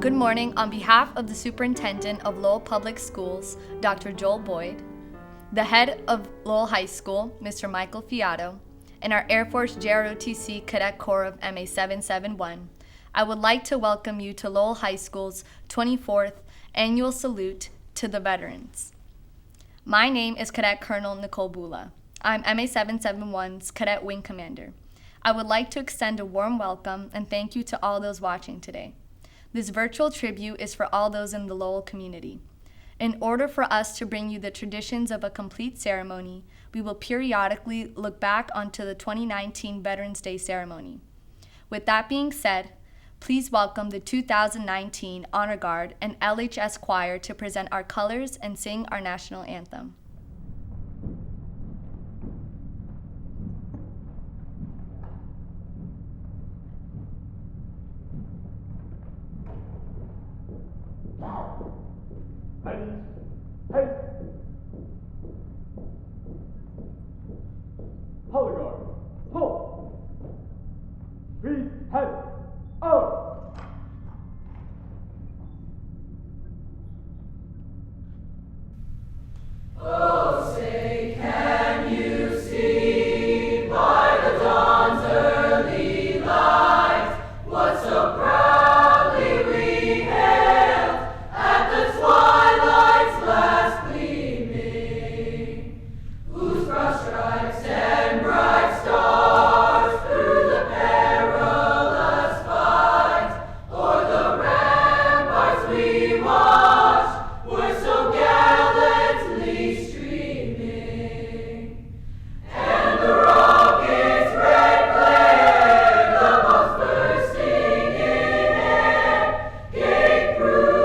Good morning on behalf of the Superintendent of Lowell Public Schools, Dr. Joel Boyd, the head of Lowell High School, Mr. Michael Fiato, and our Air Force ROTC Cadet Corps of MA 771, I would like to welcome you to Lowell High School's 24th Annual Salute to the Veterans. My name is Cadet Colonel Nicole Bula. I'm MA 771's Cadet Wing Commander. I would like to extend a warm welcome and thank you to all those watching today. This virtual tribute is for all those in the Lowell community. In order for us to bring you the traditions of a complete ceremony, we will periodically look back onto the 2019 Veterans Day ceremony. With that being said, please welcome the 2019 Honor Guard and LHS Choir to present our colors and sing our national anthem. Hey! Color guard, hold! Freeze, head, out! Oh, say, can you see by the dawn's early light what so proudly we hailed at the twilight's last gleaming, whose broad stripes and bright stars through the perilous fight o'er the ramparts we watched were so gallantly streaming, and the rocket's red glare, the bombs bursting in air, gave proof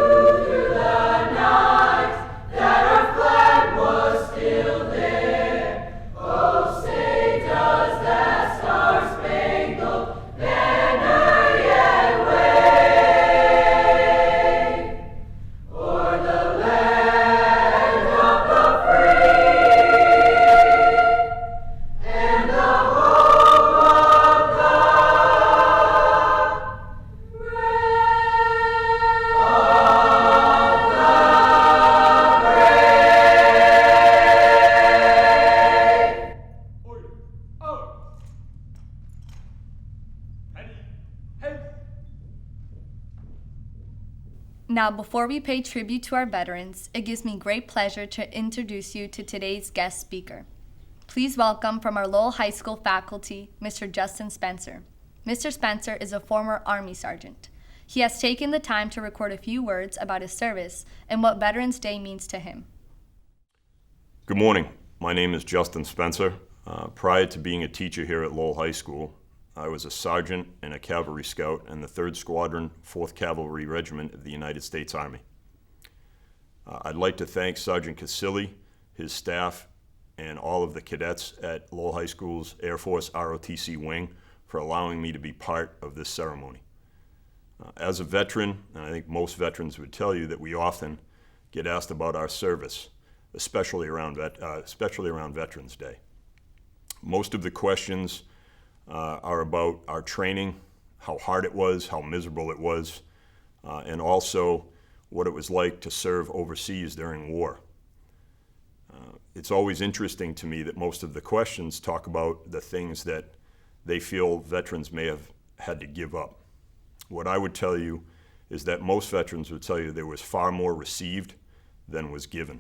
through the night that our flag was still there. Oh, say, does that star-spangled banner yet wave o'er the land of the free and the home of the brave? Order, out! Ready, head! Now, before we pay tribute to our veterans, it gives me great pleasure to introduce you to today's guest speaker. Please welcome from our Lowell High School faculty, Mr. Justin Spencer. Mr. Spencer is a former Army sergeant. He has taken the time to record a few words about his service and what Veterans Day means to him. Good morning. My name is Justin Spencer. Prior to being a teacher here at Lowell High School, I was a sergeant and a cavalry scout in the 3rd Squadron, 4th Cavalry Regiment of the United States Army. I'd like to thank Sergeant Casilli, his staff, and all of the cadets at Lowell High School's Air Force ROTC wing for allowing me to be part of this ceremony. As a veteran, and I think most veterans would tell you that we often get asked about our service, especially around Veterans Day. Most of the questions are about our training, how hard it was, how miserable it was, and also what it was like to serve overseas during war. It's always interesting to me that most of the questions talk about the things that they feel veterans may have had to give up. What I would tell you is that most veterans would tell you there was far more received than was given.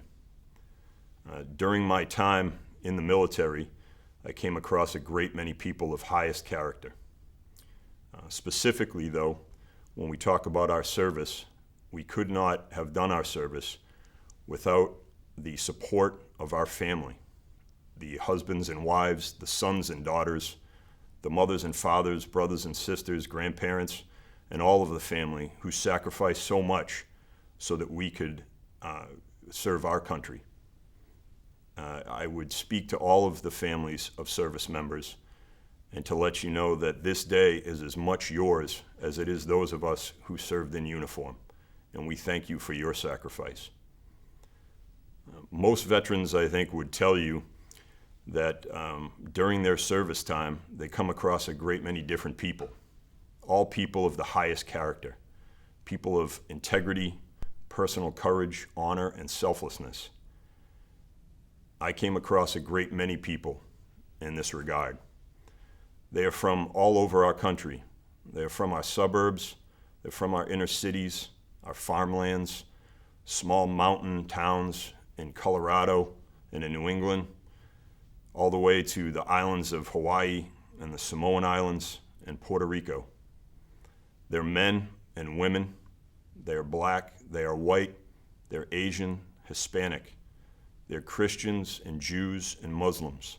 During my time in the military, I came across a great many people of highest character. Specifically, though, when we talk about our service, we could not have done our service without the support of our family, the husbands and wives, the sons and daughters, the mothers and fathers, brothers and sisters, grandparents, and all of the family who sacrificed so much so that we could serve our country. I would speak to all of the families of service members and to let you know that this day is as much yours as it is those of us who served in uniform, and we thank you for your sacrifice. Most veterans, I think, would tell you that during their service time, they come across a great many different people, all people of the highest character. people of integrity, personal courage, honor, and selflessness. I came across a great many people in this regard. They are from all over our country. They are from our suburbs, they're from our inner cities, our farmlands, small mountain towns in Colorado and in New England, all the way to the islands of Hawaii and the Samoan Islands and Puerto Rico. They're men and women. They are black, they are white, they're Asian, Hispanic. They're Christians and Jews and Muslims.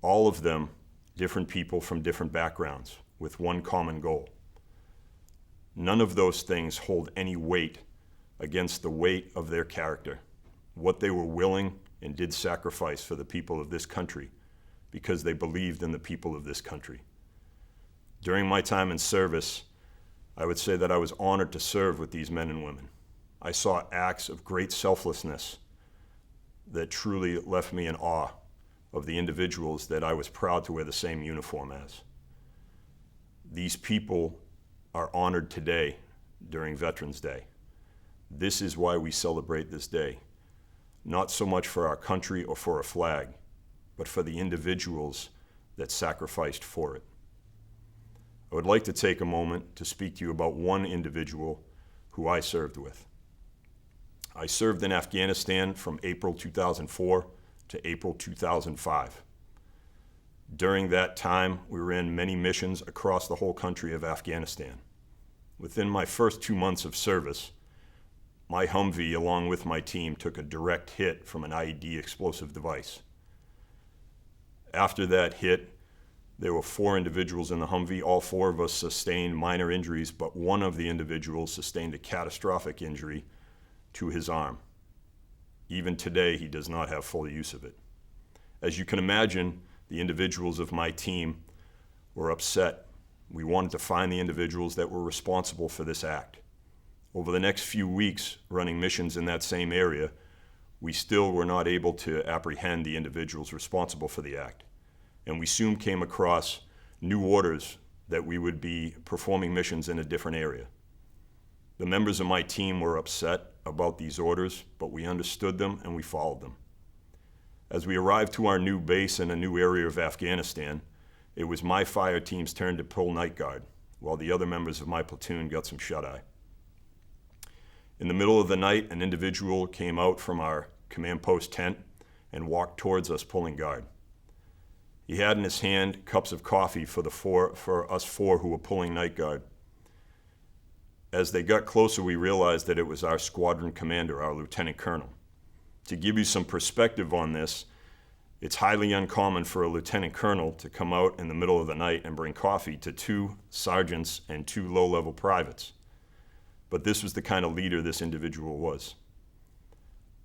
All of them different people from different backgrounds with one common goal. None of those things hold any weight against the weight of their character, what they were willing and did sacrifice for the people of this country because they believed in the people of this country. During my time in service, I would say that I was honored to serve with these men and women. I saw acts of great selflessness that truly left me in awe of the individuals that I was proud to wear the same uniform as. These people are honored today during Veterans Day. This is why we celebrate this day, not so much for our country or for a flag, but for the individuals that sacrificed for it. I would like to take a moment to speak to you about one individual who I served with. I served in Afghanistan from April 2004 to April 2005. During that time, we were in many missions across the whole country of Afghanistan. Within my first 2 months of service, my Humvee, along with my team, took a direct hit from an IED explosive device. After that hit, there were 4 individuals in the Humvee. All 4 of us sustained minor injuries, but one of the individuals sustained a catastrophic injury to his arm. Even today, he does not have full use of it. As you can imagine, the individuals of my team were upset. We wanted to find the individuals that were responsible for this act. Over the next few weeks, running missions in that same area, we still were not able to apprehend the individuals responsible for the act. And we soon came across new orders that we would be performing missions in a different area. The members of my team were upset about these orders, but we understood them and we followed them. As we arrived to our new base in a new area of Afghanistan, it was my fire team's turn to pull night guard, while the other members of my platoon got some shut-eye. In the middle of the night, an individual came out from our command post tent and walked towards us pulling guard. He had in his hand cups of coffee for us 4 who were pulling night guard. As they got closer, we realized that it was our squadron commander, our lieutenant colonel. To give you some perspective on this, it's highly uncommon for a lieutenant colonel to come out in the middle of the night and bring coffee to 2 sergeants and 2 low-level privates. But this was the kind of leader this individual was.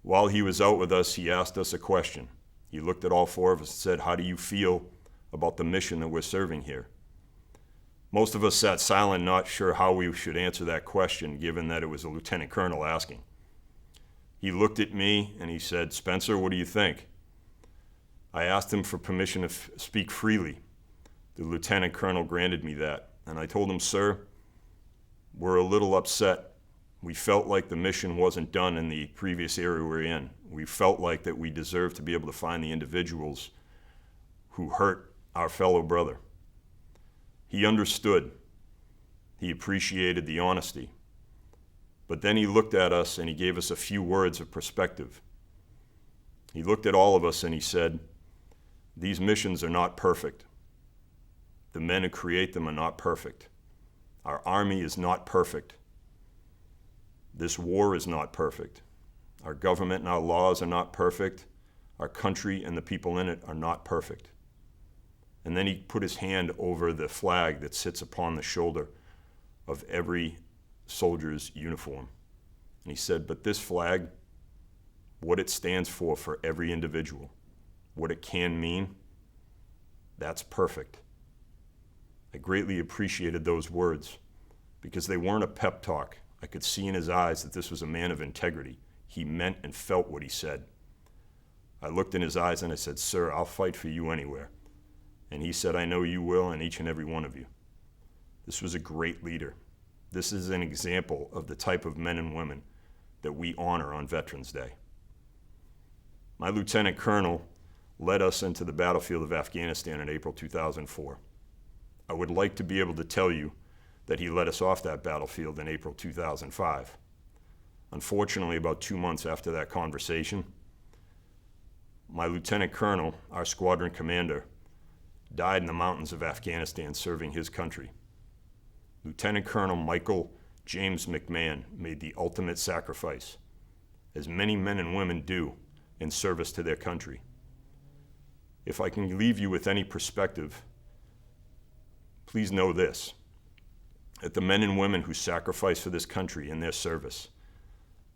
While he was out with us, he asked us a question. He looked at all 4 of us and said, "How do you feel about the mission that we're serving here?" Most of us sat silent, not sure how we should answer that question, given that it was a lieutenant colonel asking. He looked at me and he said, "Spencer, what do you think?" I asked him for permission to speak freely. The lieutenant colonel granted me that, and I told him, "Sir, we're a little upset. We felt like the mission wasn't done in the previous area we're in. We felt like that we deserved to be able to find the individuals who hurt our fellow brother." He understood. He appreciated the honesty. But then he looked at us and he gave us a few words of perspective. He looked at all of us and he said, "These missions are not perfect. The men who create them are not perfect. Our army is not perfect. This war is not perfect. Our government and our laws are not perfect. Our country and the people in it are not perfect." And then he put his hand over the flag that sits upon the shoulder of every soldier's uniform. And he said, "But this flag, what it stands for every individual, what it can mean, that's perfect." I greatly appreciated those words because they weren't a pep talk. I could see in his eyes that this was a man of integrity. He meant and felt what he said. I looked in his eyes and I said, "Sir, I'll fight for you anywhere." And he said, "I know you will, and each and every one of you." This was a great leader. This is an example of the type of men and women that we honor on Veterans Day. My lieutenant colonel led us into the battlefield of Afghanistan in April 2004. I would like to be able to tell you that he led us off that battlefield in April 2005. Unfortunately, about 2 months after that conversation, my lieutenant colonel, our squadron commander, died in the mountains of Afghanistan serving his country. Lieutenant Colonel Michael James McMahon made the ultimate sacrifice, as many men and women do in service to their country. If I can leave you with any perspective, please know this, that the men and women who sacrifice for this country in their service,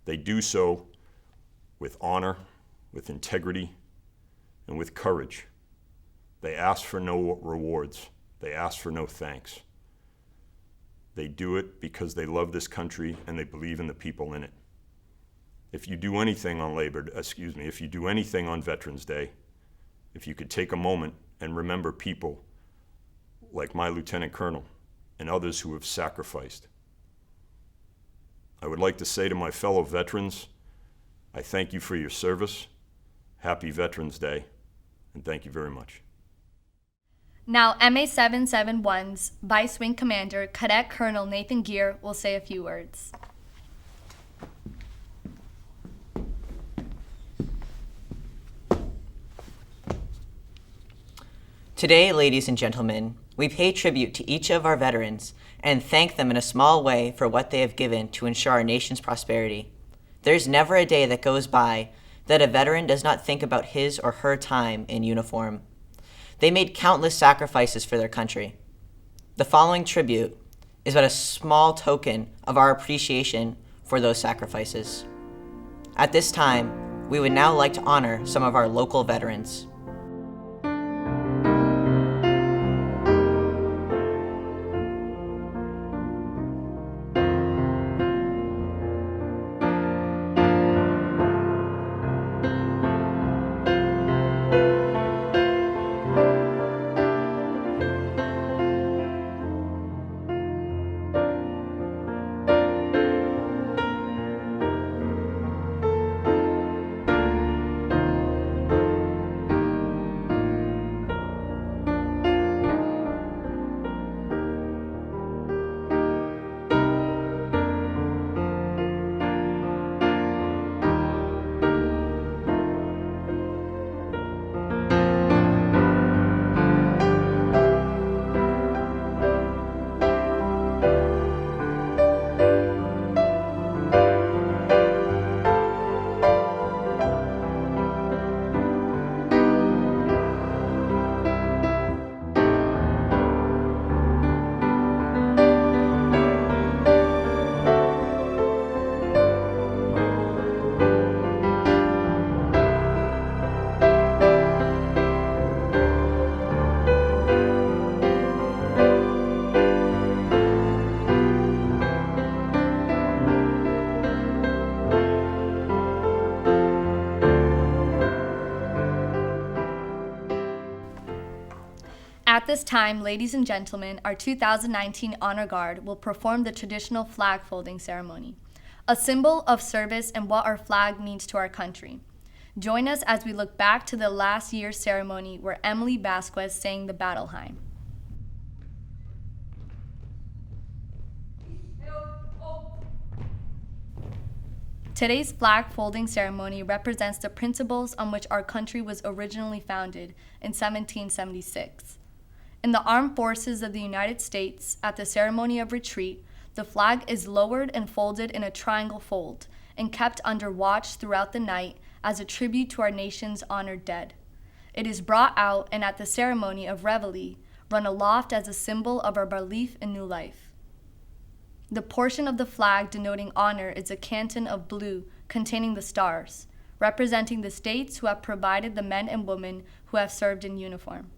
they do so with honor, with integrity, and with courage. They ask for no rewards. They ask for no thanks. They do it because they love this country and they believe in the people in it. If you do anything on if you do anything on Veterans Day, if you could take a moment and remember people like my Lieutenant Colonel and others who have sacrificed. I would like to say to my fellow veterans, I thank you for your service. Happy Veterans Day, and thank you very much. Now, MA 771's Vice Wing Commander, Cadet Colonel Nathan Gear, will say a few words. Today, ladies and gentlemen, we pay tribute to each of our veterans and thank them in a small way for what they have given to ensure our nation's prosperity. There's never a day that goes by that a veteran does not think about his or her time in uniform. They made countless sacrifices for their country. The following tribute is but a small token of our appreciation for those sacrifices. At this time, we would now like to honor some of our local veterans. At this time, ladies and gentlemen, our 2019 Honor Guard will perform the traditional flag folding ceremony, a symbol of service and what our flag means to our country. Join us as we look back to the last year's ceremony where Emily Vasquez sang the battle hymn. Today's flag folding ceremony represents the principles on which our country was originally founded in 1776. In the Armed Forces of the United States, at the ceremony of retreat, the flag is lowered and folded in a triangle fold and kept under watch throughout the night as a tribute to our nation's honored dead. It is brought out and at the ceremony of reveille, run aloft as a symbol of our belief in new life. The portion of the flag denoting honor is a canton of blue containing the stars, representing the states who have provided the men and women who have served in uniform.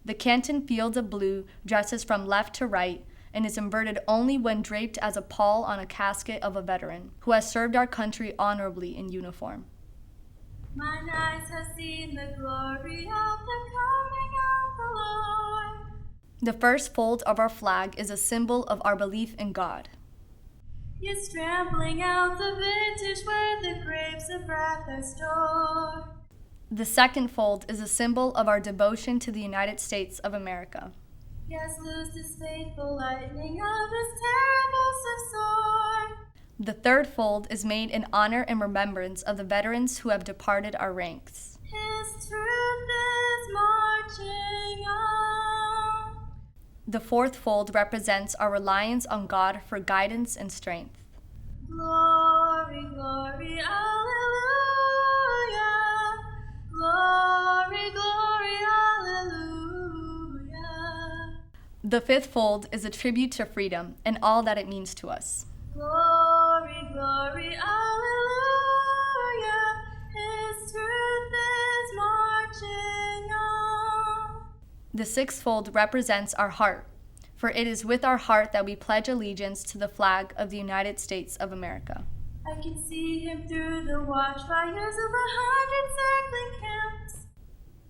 The canton fields of blue dresses from left to right and is inverted only when draped as a pall on a casket of a veteran who has served our country honorably in uniform. Mine eyes have seen the glory of the coming of the Lord. The first fold of our flag is a symbol of our belief in God. Yes, trampling out the vintage where the grapes of wrath are stored. The second fold is a symbol of our devotion to the United States of America. Yes, loose this faithful lightning of this terrible sword. The third fold is made in honor and remembrance of the veterans who have departed our ranks. His truth is marching on. The fourth fold represents our reliance on God for guidance and strength. Glory, glory, alleluia. Glory, glory, alleluia. The fifth fold is a tribute to freedom and all that it means to us. Glory, glory, alleluia. His truth is marching on. The sixth fold represents our heart, for it is with our heart that we pledge allegiance to the flag of the United States of America. I can see him through the watchfires of 100 circling camps.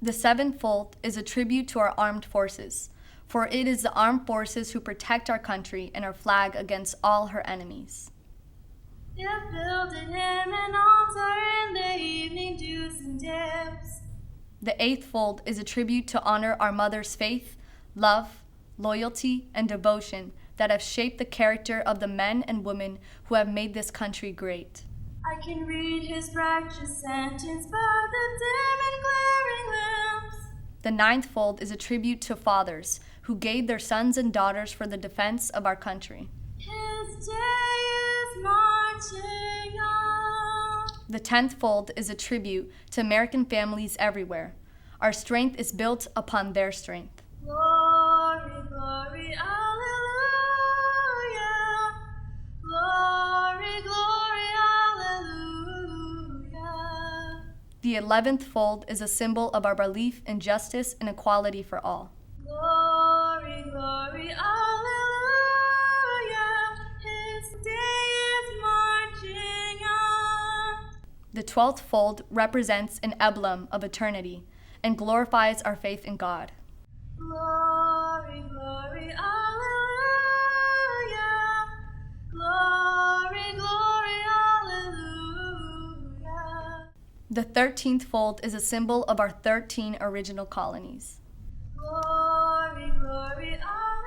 The seventh fold is a tribute to our armed forces, for it is the armed forces who protect our country and our flag against all her enemies. They have builded him an altar in the evening dews and dips. The eighth fold is a tribute to honor our mother's faith, love, loyalty, and devotion that have shaped the character of the men and women who have made this country great. I can read his righteous sentence by the dim and glaring lamps. The ninth fold is a tribute to fathers who gave their sons and daughters for the defense of our country. His day is marching on. The 10th fold is a tribute to American families everywhere. Our strength is built upon their strength. Glory, glory, alleluia. Glory, glory, alleluia. The 11th fold is a symbol of our belief in justice and equality for all. Glory, glory, alleluia. His day is marching on. The 12th fold represents an emblem of eternity and glorifies our faith in God. Glory, glory, alleluia. Glory, glory, alleluia. The 13th fold is a symbol of our 13 original colonies. Glory, glory, alleluia.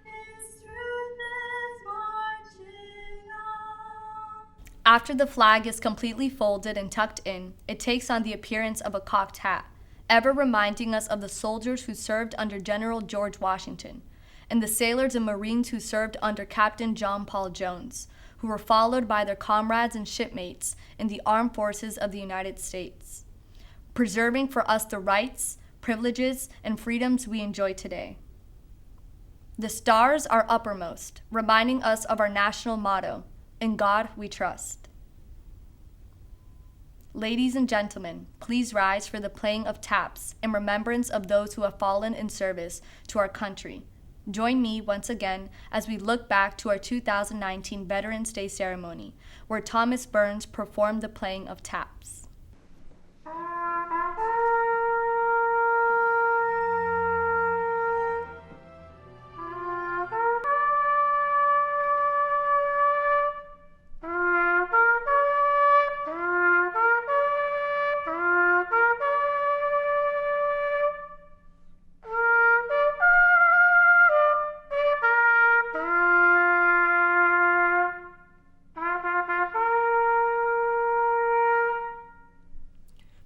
His truth is marching on. After the flag is completely folded and tucked in, it takes on the appearance of a cocked hat, ever reminding us of the soldiers who served under General George Washington, and the sailors and Marines who served under Captain John Paul Jones, who were followed by their comrades and shipmates in the armed forces of the United States, preserving for us the rights, privileges, and freedoms we enjoy today. The stars are uppermost, reminding us of our national motto, "In God we trust." Ladies and gentlemen, please rise for the playing of taps in remembrance of those who have fallen in service to our country. Join me once again as we look back to our 2019 Veterans Day ceremony, where Thomas Burns performed the playing of taps.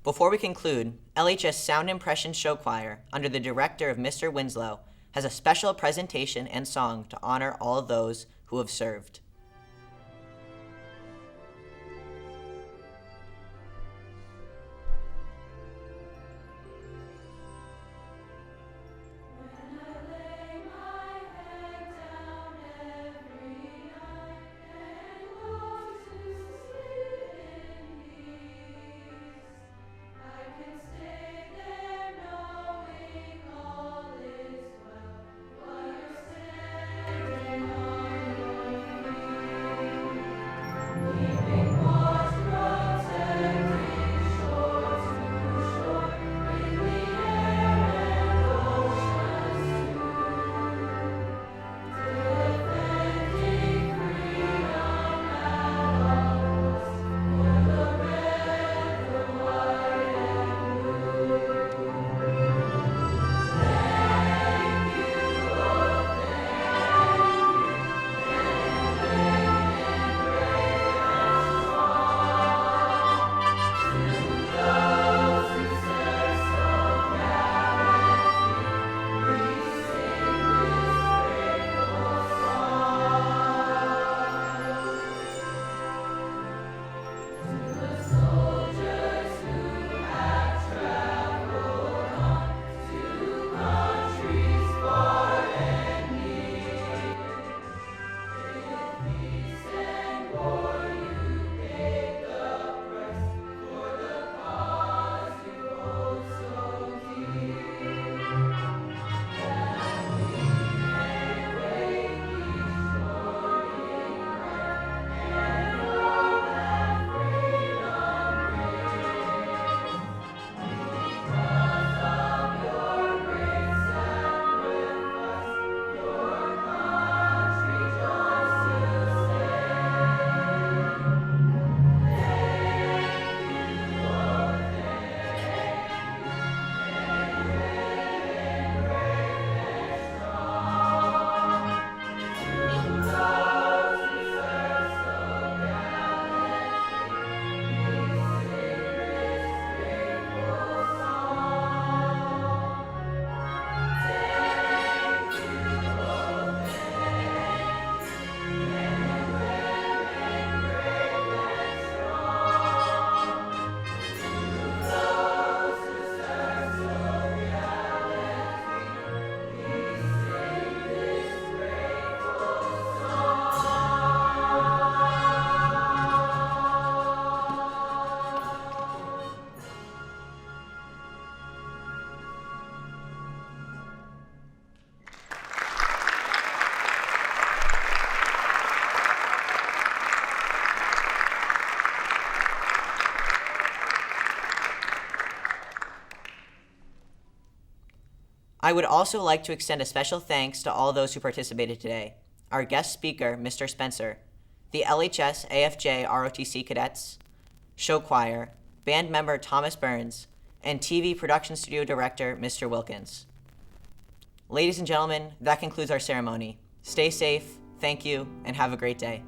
Before we conclude, LHS Sound Impression Show Choir, under the director of Mr. Winslow, has a special presentation and song to honor all of those who have served. I would also like to extend a special thanks to all those who participated today. Our guest speaker, Mr. Spencer, the LHS AFJ ROTC cadets, show choir, band member Thomas Burns, and TV production studio director Mr. Wilkins. Ladies and gentlemen, that concludes our ceremony. Stay safe, thank you, and have a great day.